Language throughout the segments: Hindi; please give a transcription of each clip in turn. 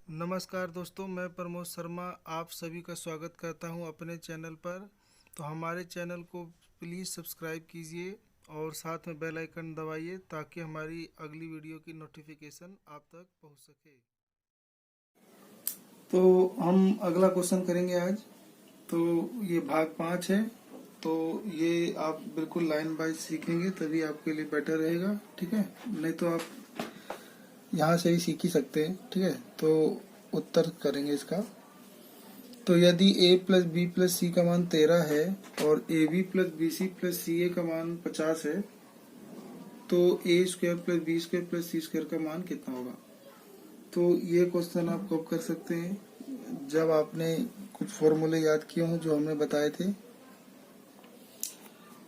नमस्कार दोस्तों, मैं प्रमोद शर्मा आप सभी का स्वागत करता हूं अपने चैनल पर। तो हमारे चैनल को प्लीज़ सब्सक्राइब कीजिए और साथ में बेल आइकन दबाइए ताकि हमारी अगली वीडियो की नोटिफिकेशन आप तक पहुंच सके। तो हम अगला क्वेश्चन करेंगे आज। तो ये भाग 5 है। तो ये आप बिल्कुल लाइन वाइज सीखेंगे तभी आपके लिए बेटर रहेगा, ठीक है। नहीं तो आप यहाँ से ही सीख ही सकते हैं, ठीक है। तो उत्तर करेंगे इसका। तो यदि a plus B plus c का मान 13 है और a b plus B C plus c a का मान 50 है, तो a square plus b square plus c square का मान कितना होगा। तो ये क्वेश्चन आप कब कर सकते हैं, जब आपने कुछ फॉर्मूले याद किए हों जो हमने बताए थे।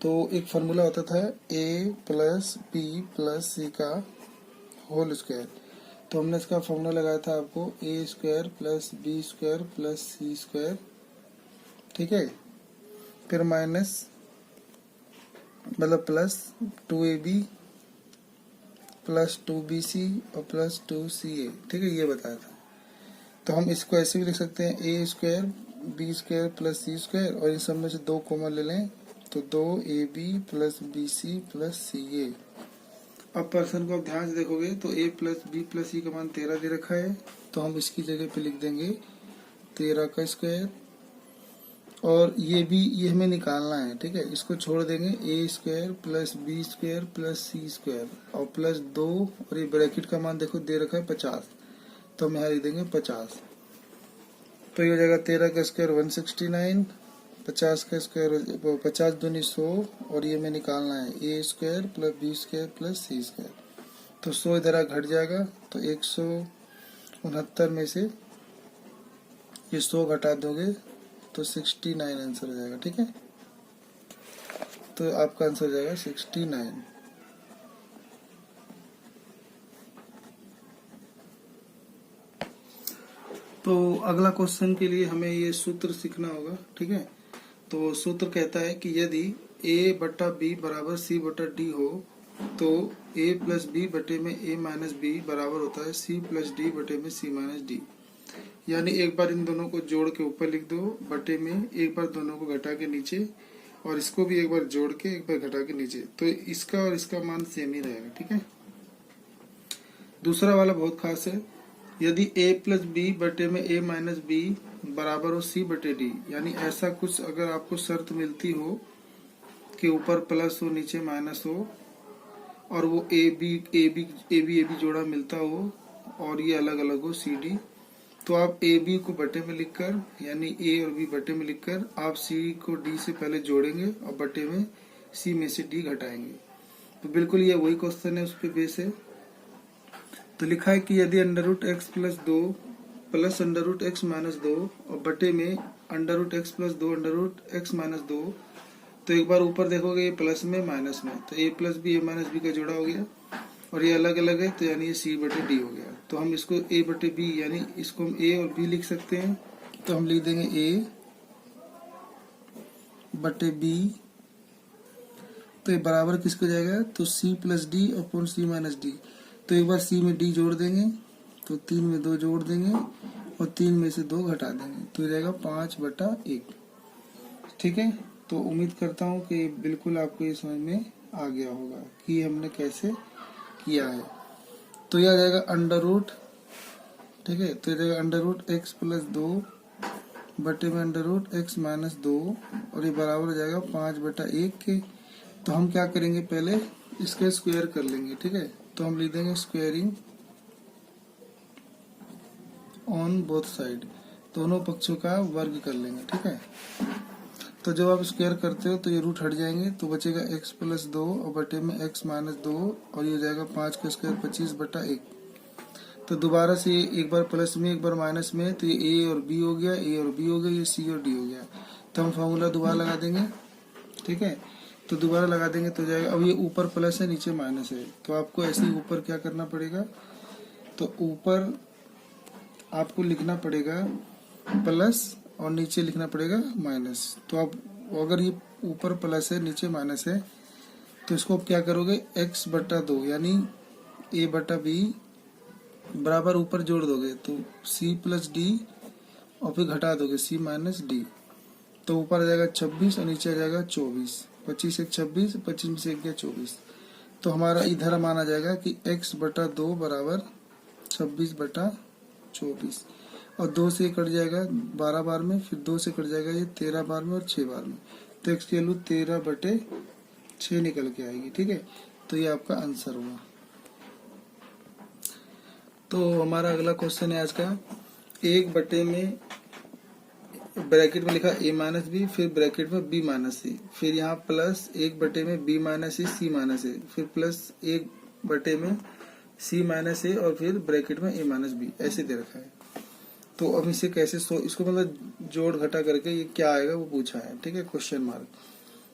तो एक फार्मूला होता था a plus B plus c का होल स्क्वायर। तो हमने इसका फॉर्मूला लगाया था आपको a square plus b square plus c square, ठीक है। फिर माइनस मतलब प्लस 2ab प्लस 2bc और प्लस 2ca, ठीक है, ये बताया था। तो हम इसको ऐसे भी लिख सकते हैं ए square B square plus c square और इन सब में से 2 कॉमन ले लें तो 2ab plus bc plus ca। अब पर्सन को आप ध्यान से देखोगे तो a plus B plus c का मान 13 दे रखा है। तो हम इसकी जगह पे लिख देंगे 13 का स्क्वायर। और ये हमें निकालना है, ठीक है। इसको छोड़ देंगे a square plus b square plus c square और प्लस 2 और ये ब्रैकेट का मान देखो दे रखा है 50। तो हम यहाँ लिख देंगे 50। तो ये हो जाएगा 13 का स्क्वायर 169, 50 का स्क्वायर 50 दूनी 100 और ये हमें निकालना है a square plus b square plus c square. तो 100 इधर घट जाएगा तो 169 में से ये 100 घटा दोगे तो 69 आंसर हो जाएगा, ठीक है। तो आपका आंसर हो जाएगा 69। तो अगला क्वेश्चन के लिए हमें ये सूत्र सीखना होगा, ठीक है। तो सूत्र कहता है कि यदि a बटा बी बराबर c बटा डी हो तो a प्लस बी बटे में a माइनस बी बराबर होता है c प्लस डी बटे में c माइनस डी। यानी एक बार इन दोनों को जोड़ के ऊपर लिख दो बटे में, एक बार दोनों को घटा के नीचे और इसको भी एक बार जोड़ के एक बार घटा के नीचे। तो इसका और इसका मान सेम ही रहेगा, ठीक है। दूसरा वाला बहुत खास है। यदि a प्लस बी बटे में a माइनस बी बराबर हो c बटे डी, यानी ऐसा कुछ अगर आपको शर्त मिलती हो कि ऊपर प्लस हो नीचे माइनस हो और वो ए बी जोड़ा मिलता हो और ये अलग अलग हो सी डी, तो आप ए बी को बटे में लिखकर यानी ए और बी बटे में लिखकर आप सी को डी से पहले जोड़ेंगे और बटे में सी में से डी घटाएंगे। तो बिल्कुल ये वही क्वेश्चन है, उस पर बेस है। तो लिखा है कि यदि under root x plus 2 plus under root x minus 2 और बटे में under root x plus 2 under root x minus 2, तो एक बार ऊपर देखोगे ये प्लस में माइनस में, तो ए प्लस बी ए माइनस बी का जोड़ा हो गया और ये अलग अलग है तो यानी ये सी बटे डी हो गया। तो हम इसको ए बटे बी यानी इसको हम ए और बी लिख सकते हैं। तो हम लिख देंगे ए बटे बी, तो ये बराबर किसको जाएगा तो सी प्लस डी अपॉन सी माइनस डी। तो एक बार सी में डी जोड़ देंगे तो 3 में 2 जोड़ देंगे और 3 में से 2 घटा देंगे तो ये जाएगा 5/1, ठीक है। तो उम्मीद करता हूँ कि बिल्कुल आपको ये समझ में आ गया होगा कि हमने कैसे किया है। तो यह आ जाएगा अंडर रूट, ठीक है। तो यह जाएगा अंडर रूट एक्स प्लस 2 बटे में अंडर रूट एक्स माइनस 2 और ये बराबर हो जाएगा 5/1 के। तो हम क्या करेंगे, पहले इसका स्क्वायर कर लेंगे, ठीक है। तो हम लिख देंगे स्क्वायरिंग ऑन बोथ साइड, दोनों पक्षों का वर्ग कर लेंगे, ठीक है। तो जब आप स्क्वायर करते हो तो ये रूट हट जाएंगे तो बचेगा x प्लस 2 और बटे में x माइनस 2 और ये हो जाएगा 5 का स्क्वायर 25/1। तो दोबारा से एक बार प्लस में एक बार माइनस में, तो ये a और b हो गया, a और b हो गया, ये c और d हो गया। तो हम फॉर्मूला दोबारा लगा देंगे, ठीक है। तो दोबारा लगा देंगे तो जाएगा, अब ये ऊपर प्लस है नीचे माइनस है तो आपको ऐसे ही ऊपर क्या करना पड़ेगा, तो ऊपर आपको लिखना पड़ेगा प्लस और नीचे लिखना पड़ेगा माइनस। तो आप अगर ये ऊपर प्लस है नीचे माइनस है तो इसको आप क्या करोगे x/2 यानी a बटा बी बराबर ऊपर जोड़ दोगे तो सी प्लस डी और फिर घटा दोगे सी माइनस डी, तो ऊपर आ जाएगा 26 और नीचे आ जाएगा 24। 25 एक 26, 25 में से एक गया 24। तो हमारा इधर मान आ जाएगा कि x बटा 2 बराबर 26 बटा 24, और 2 से कट जाएगा 12 बार में, फिर 2 से कट जाएगा ये 13 बार में और 6 बार में, तो x की वैल्यू 13 बटे 6 निकल के आएगी। ठीक है, तो ये आपका आंसर हुआ। तो हमारा अगला क्वेश्चन है आज का, 1 बटे में ब्रैकेट में लिखा a माइनस बी, फिर ब्रैकेट में b माइनस सी, फिर यहाँ प्लस 1 बटे में b minus C minus a, फिर प्लस 1 बटे में c माइनस ए, और फिर ब्रैकेट में a माइनस बी, ऐसे दे रखा है। तो अब इसे कैसे इसको मतलब जोड़ घटा करके ये क्या आएगा वो पूछा है। ठीक है, क्वेश्चन मार्क।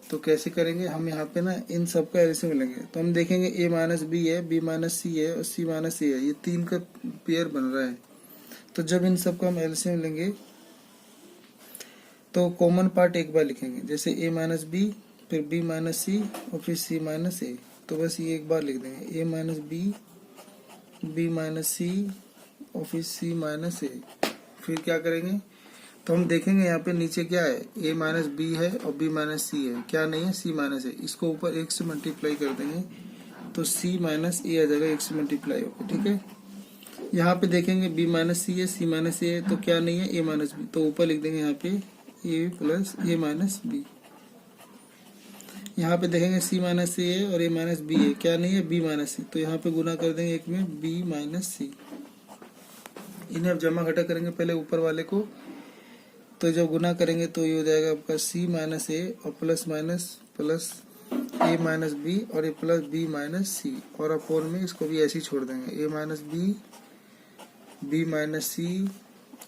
तो कैसे करेंगे हम, यहाँ पे ना इन सब का एलसीएम लेंगे, तो हम देखेंगे a माइनस बी है, b माइनस सी है और c माइनस सी है, ये 3 का पेयर बन रहा है। तो जब इन सब का हम एलसीएम लेंगे तो कॉमन पार्ट एक बार लिखेंगे, जैसे a माइनस बी, फिर b माइनस सी और फिर c माइनस ए, तो बस ये एक बार लिख देंगे a minus b, b minus सी और फिर c माइनस ए। फिर क्या करेंगे, तो हम देखेंगे यहाँ पे नीचे क्या है, a माइनस बी है और b माइनस सी है, क्या नहीं है, c माइनस है। इसको ऊपर 1 से मल्टीप्लाई कर देंगे तो c माइनस ए आ जाएगा 1 से मल्टीप्लाई होकर। ठीक है, यहाँ पे देखेंगे b माइनस सी है, c माइनस ए है, तो क्या नहीं है, a माइनस बी, तो ऊपर लिख देंगे यहाँ पे a plus A minus B. यहाँ पे देखेंगे c माइनस ए है और a माइनस बी है, क्या नहीं है, b माइनस सी, तो यहाँ पे गुना कर देंगे एक में b माइनस सी। इन्हें अब जमा घटा करेंगे पहले ऊपर वाले को, तो जब गुना करेंगे तो ये हो जाएगा आपका c माइनस ए और plus minus plus a minus B और a प्लस b माइनस सी, और अपोन में इसको भी ऐसे ही छोड़ देंगे, a minus b, b minus सी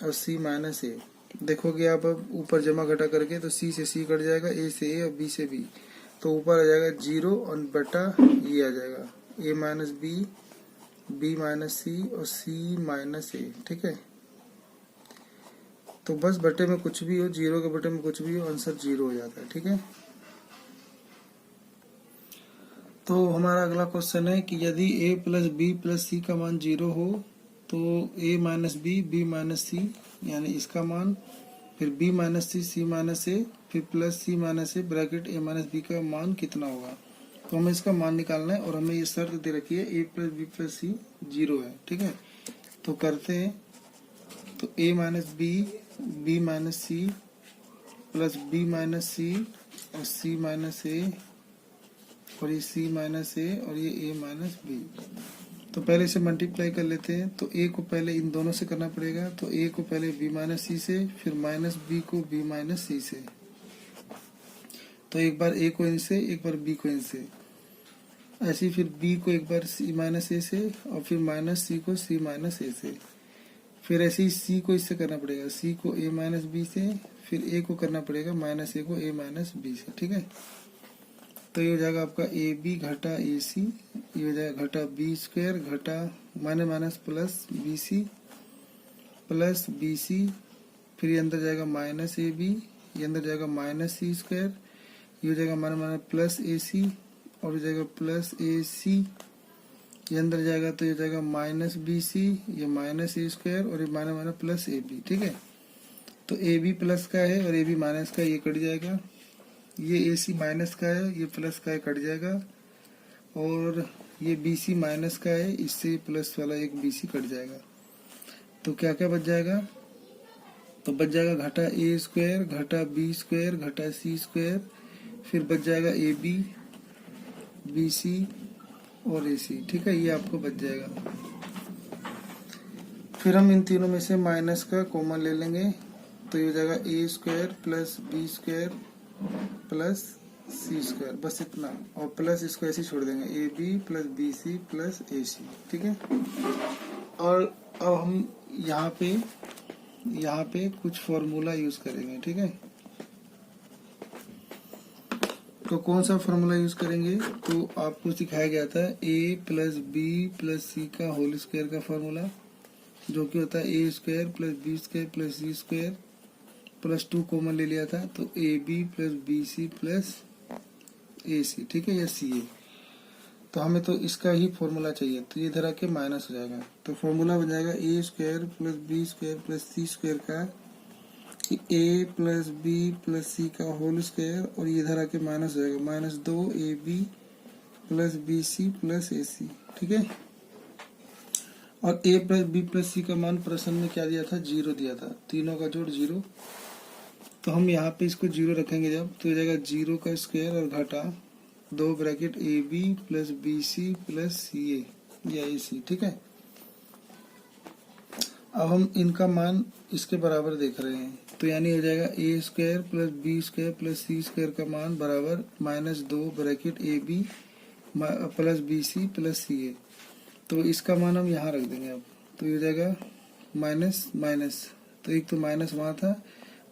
और c माइनस ए। देखोगे आप अब ऊपर जमा घटा करके तो c से c कट जाएगा, a से a और b से b, तो ऊपर आ जाएगा 0 और बटा ये आ जाएगा a minus b, b minus सी और c माइनस ए। ठीक है, तो बस बटे में कुछ भी हो, 0 के बटे में कुछ भी हो, आंसर 0 हो जाता है। ठीक है, तो हमारा अगला क्वेश्चन है कि यदि a plus B plus c का मान 0 हो तो a minus b, b minus c यानी इसका मान, फिर b minus c, c minus a, फिर plus c minus a bracket a minus b का मान कितना होगा। तो हमें इसका मान निकालना है और हमें ये शर्त दे रखी है a plus B plus c 0 है। ठीक है, तो करते हैं, तो a minus b, b minus c plus b minus सी और c माइनस ए और ये c माइनस ए और ये a माइनस बी। तो पहले इसे मल्टीप्लाई कर लेते हैं, तो a को पहले इन दोनों से करना पड़ेगा, तो a को पहले b माइनस सी से, फिर माइनस b को b माइनस सी से, तो एक बार a को इनसे, एक बार b को इनसे, ऐसे फिर b को एक बार c माइनस ए से और फिर माइनस c को c माइनस ए से, फिर ऐसे ही c को इससे करना पड़ेगा, c को a माइनस बी से, फिर a को करना पड़ेगा माइनस a को a माइनस बी से। ठीक है, तो ये हो जाएगा आपका ए बी घटा ए सी, ये हो जाएगा घटा बी स्क्वायर घटा minus minus plus B C plus B C, फिर ये अंदर जाएगा माइनस ए बी, ये अंदर जाएगा माइनस सी स्क्वायर, ये हो जाएगा माइनस माइनस प्लस ए सी और हो जाएगा प्लस ए सी, ये अंदर जाएगा तो ये जाएगा माइनस बी सी, ये माइनस ए स्क्वायर और ये minus minus plus A B. ठीक है, तो ए बी प्लस का है और ए बी माइनस का, ये कट जाएगा, ये ए सी माइनस का है, ये प्लस का है, कट जाएगा, और ये बी सी माइनस का है, इससे प्लस वाला एक बी सी कट जाएगा। तो क्या क्या बच जाएगा, तो बच जाएगा घटा ए स्क्वायर घटा बी स्क्वायर घटा सी स्क्वायर, फिर बच जाएगा ए बी, बी सी और ए सी। ठीक है, ये आपको बच जाएगा। फिर हम इन तीनों में से माइनस का कॉमन ले लेंगे, तो ये हो जाएगा a square plus b square plus c square, बस इतना, और प्लस इसको ऐसे छोड़ देंगे, a b plus B C plus a c. ठीक है, और अब हम यहाँ पे कुछ फॉर्मूला यूज करेंगे। ठीक है, तो कौन सा फॉर्मूला यूज करेंगे, तो आपको सिखाया गया था a plus B plus c का होल स्क्वायर का फॉर्मूला, जो कि होता है a square plus b square plus c square plus 2 common ले लिया था, तो a b plus B C plus a c. ठीक है, या सी ए। तो हमें तो इसका ही फॉर्मूला चाहिए, तो ये इधर आके माइनस हो जाएगा। तो फॉर्मूला बन जाएगा a square plus b square plus c square का, कि a plus B plus c का होल स्क्वायर, और ये इधर आके माइनस हो जाएगा, minus 2ab plus B C plus a c. ठीक है, और a plus B plus c का मान प्रश्न में क्या दिया था, 0 दिया था, तीनों का जोड़ 0। तो हम यहाँ पे इसको 0 रखेंगे जब, तो हो जाएगा 0 का स्क्वायर और घटा 2 bracket a b plus B C plus c a या ए सी। ठीक है, अब हम इनका मान इसके बराबर देख रहे हैं, तो यानी हो जाएगा a square plus b square plus c square का मान बराबर -2 bracket a b plus B C plus c a. तो इसका मान हम यहाँ रख देंगे अब, तो ये हो जाएगा माइनस माइनस, तो एक तो माइनस वहाँ था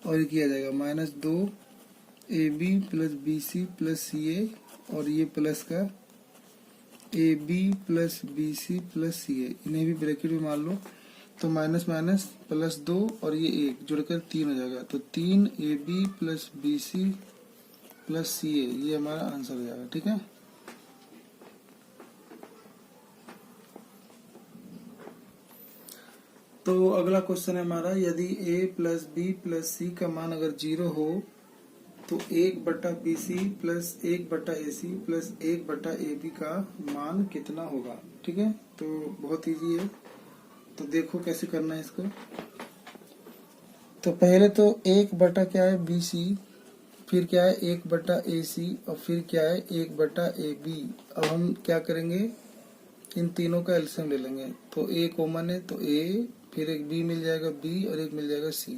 और ये किया जाएगा -2 a b plus B C plus c a, और ये प्लस का a b plus B C plus c a, इन्हें भी ब्रैकेट में मान लो, तो माइनस माइनस प्लस 2 और ये 1 जुड़कर 3 हो जाएगा, तो 3 a b plus B C plus c a, ये हमारा आंसर हो जाएगा। ठीक है, तो अगला क्वेश्चन है हमारा, यदि a plus B plus c का मान अगर 0 हो तो 1/BC plus 1/AC plus 1/AB का मान कितना होगा। ठीक है, तो बहुत इजी है, तो देखो कैसे करना है इसको। तो पहले तो 1 क्या है BC, फिर क्या है 1/AC, और फिर क्या है 1/AB। अब हम क्या करेंगे, इन तीनों का एलसीएम ले लेंगे, तो a कॉमन है तो a, फिर एक b मिल जाएगा b और एक मिल जाएगा c,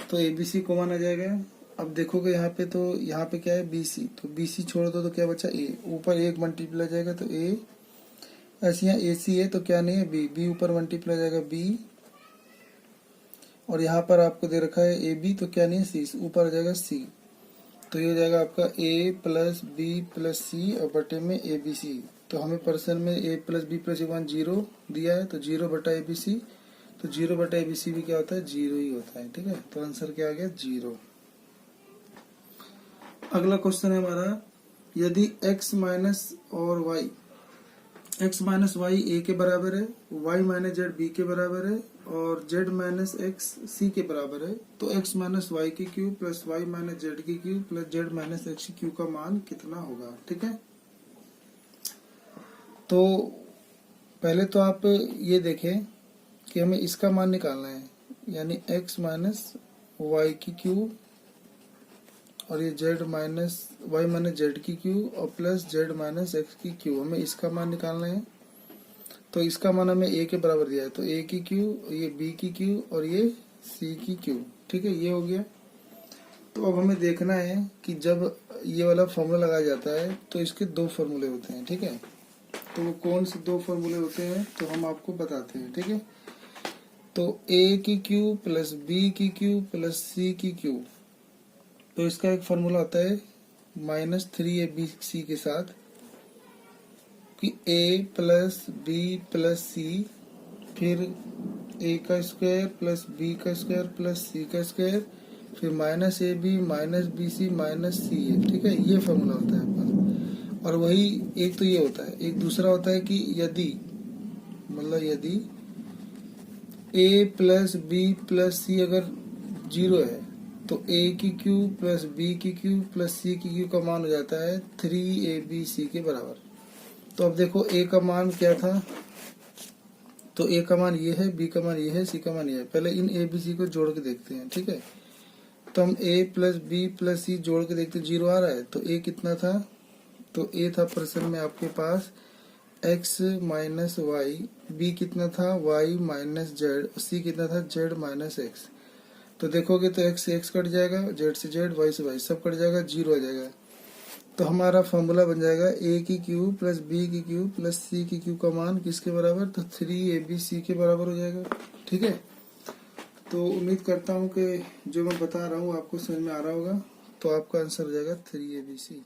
तो ABC कॉमन आ जाएगा। अब देखोगे यहाँ पे, तो यहाँ पे क्या है BC, तो BC छोड़ दो तो क्या बचा a, ऊपर 1 मल्टीप्लाई जाएगा तो a, ऐसे यहाँ AC है तो क्या नहीं है b ऊपर मल्टीप्लाई जाएगा b, और यहाँ पर आपको दे रखा है AB तो क्या नहीं है c, ऊपर आ जाएगा c, तो ये हो जाएगा आपका a plus B plus c और बटे में ABC। तो हमें प्रश्न में a प्लस बी प्लस 0 दिया है, तो 0/ABC, तो 0/ABC भी क्या होता है, 0 ही होता है। ठीक है, तो आंसर क्या आ गया, 0। अगला क्वेश्चन है हमारा, यदि x माइनस और y, x माइनस वाई ए के बराबर है, y माइनस जेड बी के बराबर है, और z माइनस एक्स सी के बराबर है, तो x माइनस वाई की cube plus y minus Z की cube plus z minus x की क्यूब का मान कितना होगा। ठीक है, तो पहले तो आप ये देखें कि हमें इसका मान निकालना है, यानी x माइनस वाई की क्यूब और ये z minus Y minus Z की क्यूब और प्लस z माइनस एक्स की क्यूब, हमें इसका मान निकालना है। तो इसका मान हमें a के बराबर दिया है, तो a की क्यूब, ये b की क्यूब और ये c की क्यूब। ठीक है, ये हो गया। तो अब हमें देखना है कि जब ये वाला फॉर्मूला लगाया जाता है तो इसके 2 फॉर्मूले होते हैं। ठीक है, तो वो कौन से 2 फॉर्मूले होते हैं तो हम आपको बताते हैं। ठीक है, तो a की क्यूब प्लस b की क्यूब प्लस c की क्यूब, तो इसका एक फॉर्मूला होता है -3abc के साथ, कि a plus B plus C, फिर a का स्क्वायर प्लस b का स्क्वायर प्लस c का स्क्वायर, फिर -ab minus B C minus C A. ठीक है, ये फॉर्मूला होता है आपका। और वही एक तो ये होता है, एक दूसरा होता है कि यदि, मतलब यदि a प्लस बी प्लस सी अगर 0 है, तो a की क्यूब प्लस b की क्यूब प्लस c की क्यूब का मान हो जाता है 3abc के बराबर। तो अब देखो a का मान क्या था, तो a का मान ये है, b का मान ये है, c का मान ये है। पहले इन abc को जोड़ के देखते हैं। ठीक है, तो हम a प्लस बी प्लस सी जोड़ के देखते, 0 आ रहा है, तो a कितना था, तो a था प्रश्न में आपके पास x माइनस वाई, b कितना था y माइनस जेड, c कितना था z माइनस एक्स। तो देखोगे तो x से x कट जाएगा, z से z, y से y सब कट जाएगा, 0 आ जाएगा। तो हमारा फॉर्मूला बन जाएगा a की क्यूब प्लस b की क्यूब प्लस c की क्यूब का मान किसके बराबर, तो 3abc के बराबर हो जाएगा। ठीक है, तो उम्मीद करता हूँ कि जो मैं बता रहा हूँ आपको समझ में आ रहा होगा, तो आपका आंसर हो जाएगा 3abc।